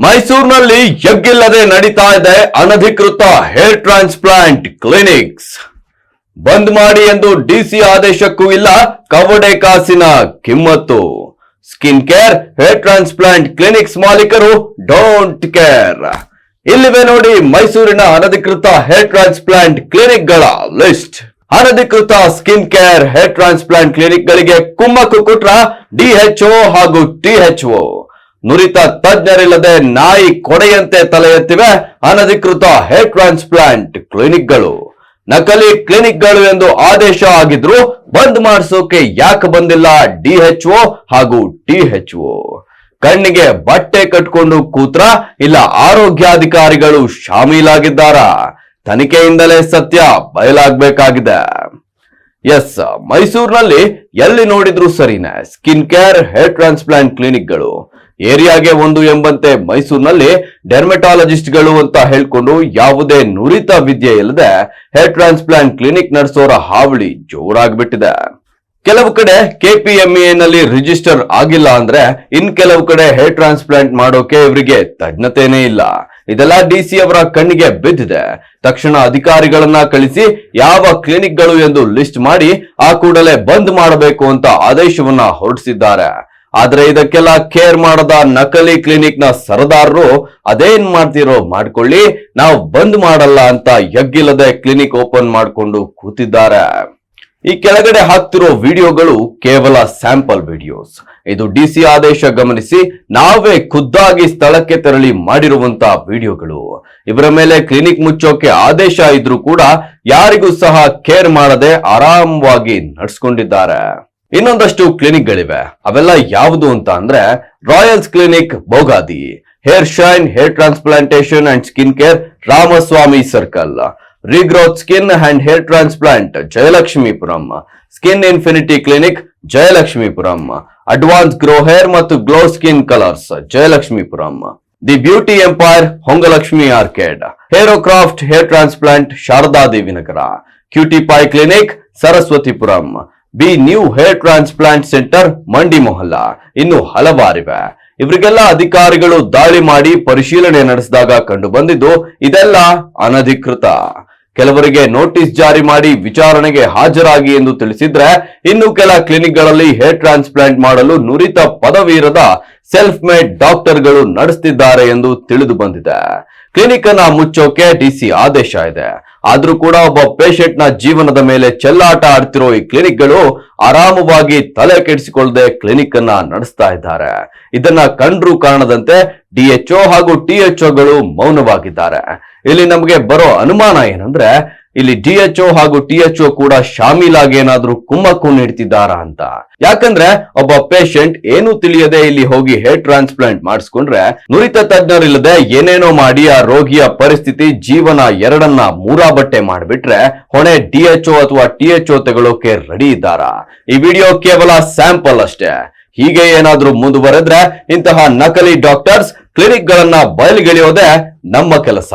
ಮೈಸೂರಿನಲ್ಲಿ ಎಗ್ಗಿಲ್ಲದೆ ನಡೀತಾ ಇದೆ ಅನಧಿಕೃತ ಹೇರ್ ಟ್ರಾನ್ಸ್ಪ್ಲಾಂಟ್ ಕ್ಲಿನಿಕ್ಸ್. ಬಂದ್ ಮಾಡಿ ಎಂದು ಡಿಸಿ ಆದೇಶಕ್ಕೂ ಇಲ್ಲ ಕವಡೆ ಕಾಸಿನ ಕಿಮ್ಮತ್ತು. Skin care hair transplant clinics ಮಾಲೀಕರು ಡೋಂಟ್ ಕೇರ್. ಇಲ್ಲಿವೆ ನೋಡಿ ಮೈಸೂರಿನ ಅನಧಿಕೃತ ಹೇರ್ ಟ್ರಾನ್ಸ್ಪ್ಲಾಂಟ್ ಕ್ಲಿನಿಕ್ಗಳ ಲಿಸ್ಟ್. ಅನಧಿಕೃತ ಸ್ಕಿನ್ ಕೇರ್ ಹೇರ್ ಟ್ರಾನ್ಸ್ಪ್ಲಾಂಟ್ ಕ್ಲಿನಿಕ್ಗಳಿಗೆ ಕುಮ್ಮಕ್ಕು ಕೊಟ್ರ ಡಿಎಚ್ಒ ಹಾಗೂ ಟಿಎಚ್ಒ. ನುರಿತ ತಜ್ಞರಿಲ್ಲದೆ ನಾಯಿ ಕೊಡೆಯಂತೆ ತಲೆ ಎತ್ತಿವೆ ಅನಧಿಕೃತ ಹೇರ್ ಟ್ರಾನ್ಸ್ಪ್ಲಾಂಟ್ ಕ್ಲಿನಿಕ್ಗಳು. ನಕಲಿ ಕ್ಲಿನಿಕ್ಗಳು ಎಂದು ಆದೇಶ ಆಗಿದ್ರು ಬಂದ್ ಮಾಡಿಸೋಕೆ ಯಾಕೆ ಬಂದಿಲ್ಲ ಡಿಎಚ್ಒ ಹಾಗೂ ಟಿಎಚ್ಒ? ಕಣ್ಣಿಗೆ ಬಟ್ಟೆ ಕಟ್ಕೊಂಡು ಕೂತ್ರ ಇಲ್ಲ ಆರೋಗ್ಯಾಧಿಕಾರಿಗಳು ಶಾಮೀಲಾಗಿದ್ದಾರಾ? ತನಿಖೆಯಿಂದಲೇ ಸತ್ಯ ಬಯಲಾಗಬೇಕಾಗಿದೆ. ಎಸ್, ಮೈಸೂರಿನಲ್ಲಿ ಎಲ್ಲಿ ನೋಡಿದ್ರು ಸರಿನೇ ಸ್ಕಿನ್ ಕೇರ್ ಹೇರ್ ಟ್ರಾನ್ಸ್ಪ್ಲಾಂಟ್ ಕ್ಲಿನಿಕ್ಗಳು. ಏರಿಯಾಗೆ ಒಂದು ಎಂಬಂತೆ ಮೈಸೂರಿನಲ್ಲಿ ಡೆರ್ಮೆಟಾಲಜಿಸ್ಟ್ಗಳು ಅಂತ ಹೇಳ್ಕೊಂಡು ಯಾವುದೇ ನುರಿತ ವಿದ್ಯೆ ಇಲ್ಲದೆ ಹೇರ್ ಟ್ರಾನ್ಸ್ಪ್ಲಾಂಟ್ ಕ್ಲಿನಿಕ್ ನಡೆಸೋರ ಹಾವಳಿ ಜೋರಾಗ್ಬಿಟ್ಟಿದೆ. ಕೆಲವು ಕಡೆ KPMA ನಲ್ಲಿ ರಿಜಿಸ್ಟರ್ ಆಗಿಲ್ಲ ಅಂದ್ರೆ ಇನ್ ಕೆಲವು ಕಡೆ ಹೇರ್ ಟ್ರಾನ್ಸ್ಪ್ಲಾಂಟ್ ಮಾಡೋಕೆ ಇವರಿಗೆ ತಜ್ಞತೆನೇ ಇಲ್ಲ. ಇದೆಲ್ಲ ಡಿಸಿ ಅವರ ಕಣ್ಣಿಗೆ ಬಿದ್ದಿದೆ. ತಕ್ಷಣ ಅಧಿಕಾರಿಗಳನ್ನ ಕಳಿಸಿ ಯಾವ ಕ್ಲಿನಿಕ್ಗಳು ಎಂದು ಲಿಸ್ಟ್ ಮಾಡಿ ಆ ಕೂಡಲೇ ಬಂದ್ ಮಾಡಬೇಕು ಅಂತ ಆದೇಶವನ್ನ ಹೊರಡಿಸಿದ್ದಾರೆ. ಆದ್ರೆ ಇದಕ್ಕೆಲ್ಲ ಕೇರ್ ಮಾಡದ ನಕಲಿ ಕ್ಲಿನಿಕ್ ನ ಸರದಾರರು ಅದೇನ್ ಮಾಡ್ತಿರೋ ಮಾಡ್ಕೊಳ್ಳಿ, ನಾವು ಬಂದ್ ಮಾಡಲ್ಲ ಅಂತ ಎಗ್ಗಿಲ್ಲದೆ ಕ್ಲಿನಿಕ್ ಓಪನ್ ಮಾಡಿಕೊಂಡು ಕೂತಿದ್ದಾರೆ. ಈ ಕೆಳಗಡೆ ಹಾಕ್ತಿರೋ ವಿಡಿಯೋಗಳು ಕೇವಲ ಸ್ಯಾಂಪಲ್ ವಿಡಿಯೋಸ್. ಇದು ಡಿಸಿ ಆದೇಶ ಗಮನಿಸಿ ನಾವೇ ಖುದ್ದಾಗಿ ಸ್ಥಳಕ್ಕೆ ತೆರಳಿ ಮಾಡಿರುವಂತ ವಿಡಿಯೋಗಳು. ಇವರ ಮೇಲೆ ಕ್ಲಿನಿಕ್ ಮುಚ್ಚೋಕೆ ಆದೇಶ ಇದ್ರೂ ಕೂಡ ಯಾರಿಗೂ ಸಹ ಕೇರ್ ಮಾಡದೆ ಆರಾಮವಾಗಿ ನಡೆಸ್ಕೊಂಡಿದ್ದಾರೆ. ಇನ್ನೊಂದಷ್ಟು ಕ್ಲಿನಿಕ್ಗಳಿವೆ. ಅವೆಲ್ಲ ಯಾವುದು ಅಂತ ಅಂದ್ರೆ Royals clinic Bogadi, hair shine hair transplantation and skin care Ramaswamy circle, regrowth skin and hair transplant Jayalakshmipuram, skin infinity clinic Jayalakshmipuram, advance grow hair ಮತ್ತು glow skin colours Jayalakshmipuram, the beauty empire Hongalakshmi arcade, Hairocraft hair transplant Sharadadevi Nagar, cutie pie clinic Saraswathipuram, B new hair transplant centre Mandi Mohalla, ಇನ್ನು ಹಲವಾರಿವೆ. ಇವರಿಗೆಲ್ಲ ಅಧಿಕಾರಿಗಳು ದಾಳಿ ಮಾಡಿ ಪರಿಶೀಲನೆ ನಡೆಸಿದಾಗ ಕಂಡು ಬಂದಿದ್ದು ಇದೆಲ್ಲ ಅನಧಿಕೃತ. ಕೆಲವರಿಗೆ ನೋಟಿಸ್ ಜಾರಿ ಮಾಡಿ ವಿಚಾರಣೆಗೆ ಹಾಜರಾಗಿ ಎಂದು ತಿಳಿಸಿದ್ರೆ, ಇನ್ನು ಕೆಲ ಕ್ಲಿನಿಕ್ಗಳಲ್ಲಿ ಹೇರ್ ಟ್ರಾನ್ಸ್ಪ್ಲಾಂಟ್ ಮಾಡಲು ನುರಿತ ಪದವಿ ಇರದ ಸೆಲ್ಫ್ ಮೇಡ್ ಡಾಕ್ಟರ್ಗಳು ನಡೆಸುತ್ತಿದ್ದಾರೆ ಎಂದು ತಿಳಿದು ಬಂದಿದೆ. ಕ್ಲಿನಿಕ್ ಅನ್ನ ಮುಚ್ಚೋಕೆ ಡಿಸಿ ಆದೇಶ ಇದೆ. ಆದ್ರೂ ಕೂಡ ಒಬ್ಬ ಪೇಷಂಟ್ ನ ಜೀವನದ ಮೇಲೆ ಚೆಲ್ಲಾಟ ಆಡ್ತಿರೋ ಈ ಕ್ಲಿನಿಕ್ಗಳು ಆರಾಮವಾಗಿ ತಲೆ ಕೆಡಿಸಿಕೊಳ್ಳದೆ ಕ್ಲಿನಿಕ್ ಅನ್ನ ನಡೆಸ್ತಾ ಇದ್ದಾರೆ. ಇದನ್ನ ಕಂಡ್ರೂ ಕಾಣದಂತೆ ಡಿಎಚ್ಒ ಹಾಗೂ ಟಿಎಚ್ಒಗಳು ಮೌನವಾಗಿದ್ದಾರೆ. ಇಲ್ಲಿ ನಮಗೆ ಬರೋ ಅನುಮಾನ ಏನಂದ್ರೆ ಇಲ್ಲಿ ಡಿಎಚ್ಒ ಹಾಗೂ ಟಿಎಚ್ಒ ಕೂಡ ಶಾಮೀಲಾಗಿ ಏನಾದ್ರೂ ಕುಮ್ಮಕ್ಕು ನೀಡ್ತಿದ್ದಾರಾ ಅಂತ. ಯಾಕಂದ್ರೆ ಒಬ್ಬ ಪೇಷಂಟ್ ಏನು ತಿಳಿಯದೆ ಇಲ್ಲಿ ಹೋಗಿ ಹೇರ್ ಟ್ರಾನ್ಸ್ಪ್ಲಾಂಟ್ ಮಾಡಿಸ್ಕೊಂಡ್ರೆ ನುರಿತ ತಜ್ಞರಿಲ್ಲದೆ ಏನೇನೋ ಮಾಡಿ ಆ ರೋಗಿಯ ಪರಿಸ್ಥಿತಿ ಜೀವನ ಎರಡನ್ನ ಮೂರಾ ಬಟ್ಟೆ ಮಾಡಿಬಿಟ್ರೆ ಹೊಣೆ ಡಿಎಚ್ಒ ಅಥವಾ ಟಿಎಚ್ಒ ತಗೊಳ್ಳೋಕೆ ರೆಡಿ ಇದ್ದಾರಾ? ಈ ವಿಡಿಯೋ ಕೇವಲ ಸ್ಯಾಂಪಲ್ ಅಷ್ಟೇ. ಹೀಗೆ ಏನಾದ್ರೂ ಮುಂದುವರೆದ್ರೆ ಇಂತಹ ನಕಲಿ ಡಾಕ್ಟರ್ಸ್ ಕ್ಲಿನಿಕ್ ಗಳನ್ನ ಬಯಲಿಗೆಳೆಯೋದೇ ನಮ್ಮ ಕೆಲಸ.